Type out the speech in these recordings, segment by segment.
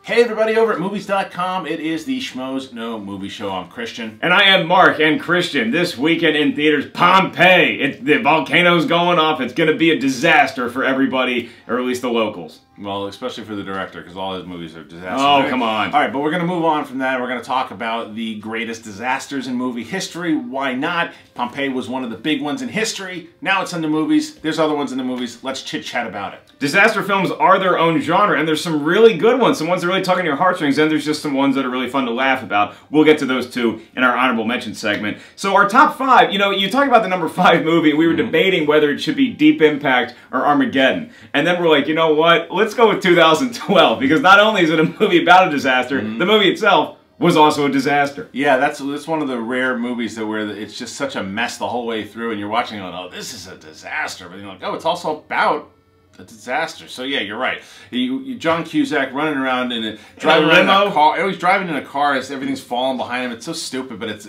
Hey everybody over at Movies.com, it is the Schmoes No Movie Show. I'm Kristian. And I am Mark. And Kristian, this weekend in theaters, Pompeii. The volcano's going off. It's going to be a disaster for everybody, or at least the locals. Well, especially for the director, because all his movies are disasters. Oh, come on. All right, but we're going to move on from that. We're going to talk about the greatest disasters in movie history. Why not? Pompeii was one of the big ones in history. Now it's in the movies. There's other ones in the movies. Let's chit-chat about it. Disaster films are their own genre, and there's some really good ones. Some ones that really tug on your heartstrings, and there's just some ones that are really fun to laugh about. We'll get to those too in our honorable mention segment. So our top five, you know, you talk about the number 5 movie, we were debating whether it should be Deep Impact or Armageddon. And then we're like, you know what? Let's go with 2012, because not only is it a movie about a disaster, the movie itself was also a disaster. Yeah, that's one of the rare movies that where it's just such a mess the whole way through, and you're watching going, oh, this is a disaster. But you're like, oh, it's also about a disaster. So yeah, you're right. John Cusack running around driving around in a car. He's driving in a car as everything's falling behind him. It's so stupid, but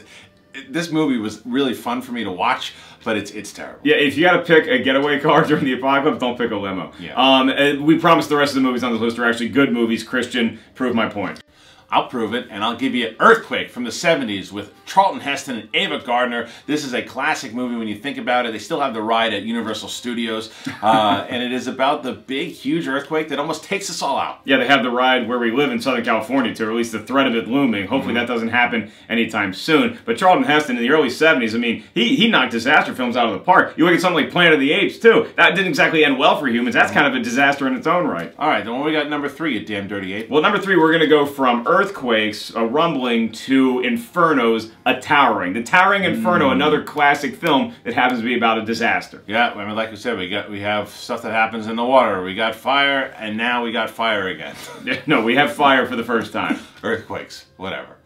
this movie was really fun for me to watch. But it's terrible. Yeah, if you got to pick a getaway car during the apocalypse, don't pick a limo. Yeah. We promise the rest of the movies on this list are actually good movies. Kristian, prove my point. I'll prove it, and I'll give you Earthquake from the 70s with Charlton Heston and Ava Gardner. This is a classic movie when you think about it. They still have the ride at Universal Studios, and it is about the big, huge earthquake that almost takes us all out. Yeah, they have the ride where we live in Southern California, to release the threat of it looming. Hopefully that doesn't happen anytime soon. But Charlton Heston in the early 70s, I mean, he knocked disaster films out of the park. You look at something like Planet of the Apes, too. That didn't exactly end well for humans. That's kind of a disaster in its own right. All right, then what we got number 3, you damn dirty ape? Well, number 3, we're going to go from Earthquakes, a rumbling, to Inferno's A Towering. The Towering Inferno, another classic film that happens to be about a disaster. Yeah, I mean, like we said, we have stuff that happens in the water. We got fire, and now we got fire again. No, we have fire for the first time. Earthquakes, whatever.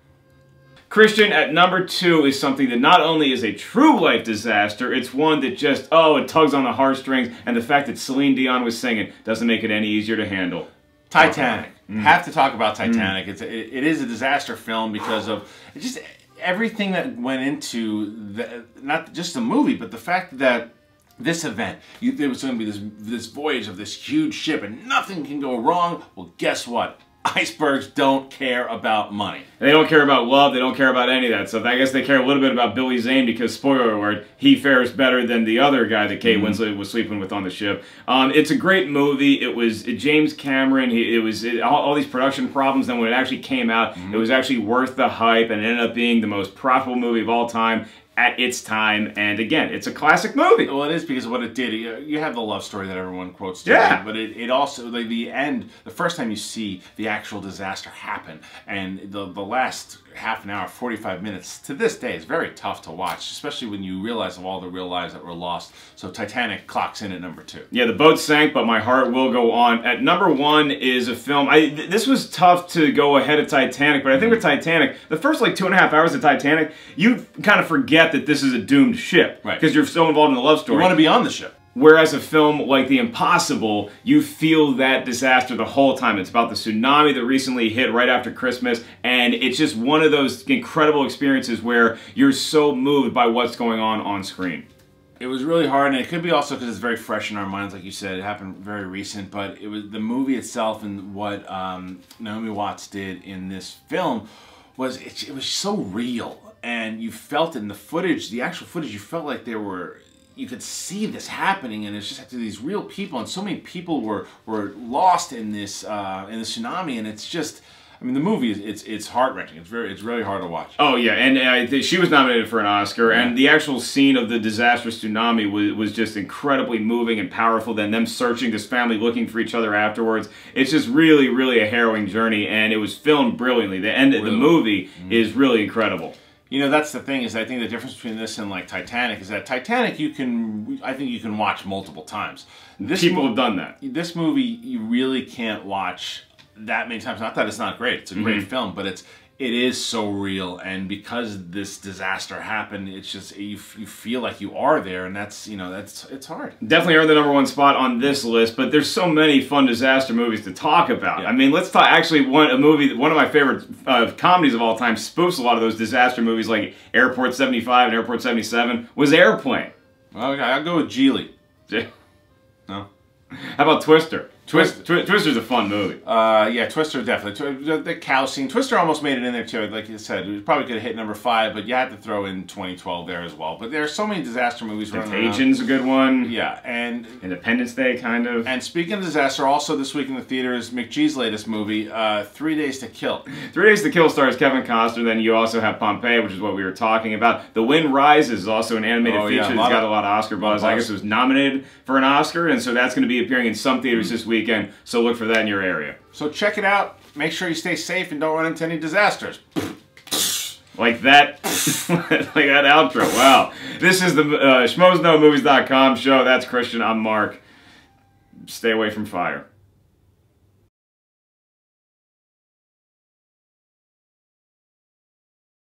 Kristian, at number 2 is something that not only is a true life disaster, it's one that just, it tugs on the heartstrings, and the fact that Celine Dion was singing doesn't make it any easier to handle. Titanic. Have to talk about Titanic. It is a disaster film because of just everything that went into not just the movie, but the fact that this event, there was going to be this voyage of this huge ship and nothing can go wrong. Well, guess what? Icebergs don't care about money. They don't care about love. They don't care about any of that stuff. I guess they care a little bit about Billy Zane because, spoiler alert, he fares better than the other guy that Kate Winslet was sleeping with on the ship. It's a great movie. It was James Cameron. All these production problems. Then when it actually came out, it was actually worth the hype and it ended up being the most profitable movie of all time at its time, and again, it's a classic movie. Well, it is because of what it did. You have the love story that everyone quotes today, yeah. But it also, like the end, the first time you see the actual disaster happen, and the last half an hour, 45 minutes, to this day is very tough to watch, especially when you realize of all the real lives that were lost. So Titanic clocks in at number 2. Yeah, the boat sank, but my heart will go on. At number 1 is a film, this was tough to go ahead of Titanic, but I think with Titanic, the first like 2.5 hours of Titanic, you kind of forget that this is a doomed ship. Right. Because you're so involved in the love story. You want to be on the ship. Whereas a film like The Impossible, you feel that disaster the whole time. It's about the tsunami that recently hit right after Christmas, and it's just one of those incredible experiences where you're so moved by what's going on screen. It was really hard, and it could be also because it's very fresh in our minds, like you said. It happened very recent, but it was the movie itself and what Naomi Watts did in this film was it was so real, and you felt it in the footage, the actual footage. You felt like you could see this happening, and it's just after these real people, and so many people were lost in this in the tsunami, and it's just. I mean, the movie it's heart-wrenching. It's really hard to watch. Oh yeah, and she was nominated for an Oscar, and the actual scene of the disastrous tsunami was just incredibly moving and powerful. Then them searching, this family looking for each other afterwards. It's just really, really a harrowing journey, and it was filmed brilliantly. The end of the movie is really incredible. You know, that's the thing, is I think the difference between this and like Titanic is that Titanic I think you can watch multiple times. People have done that. This movie you really can't watch that many times. Not that it's not great. It's a great film, but it is so real, and because this disaster happened, it's just you feel like you are there, and it's hard. Definitely earned the number 1 spot on this list, but there's so many fun disaster movies to talk about. Yeah. I mean, let's talk. Actually, one of my favorite comedies of all time spoofs a lot of those disaster movies, like Airport 75 and Airport 77. Was Airplane. Okay, I'll go with Geely. Yeah. No. How about Twister? Twister's a fun movie. Yeah, Twister definitely. The cow scene. Twister almost made it in there too. Like you said, it probably could have hit number 5, but you had to throw in 2012 there as well. But there are so many disaster movies running around. Contagion's a good one. Yeah, and Independence Day, kind of. And speaking of disaster, also this week in the theater is McGee's latest movie, 3 Days to Kill. 3 Days to Kill stars Kevin Costner. Then you also have Pompeii, which is what we were talking about. The Wind Rises is also an animated feature that's got a lot of Oscar buzz. I guess it was nominated for an Oscar, and so that's going to be appearing in some theaters this weekend. So look for that in your area. So check it out. Make sure you stay safe and don't run into any disasters. Like that, like that outro. Wow. This is the SchmoesKnowMovies.com show. That's Kristian. I'm Mark. Stay away from fire.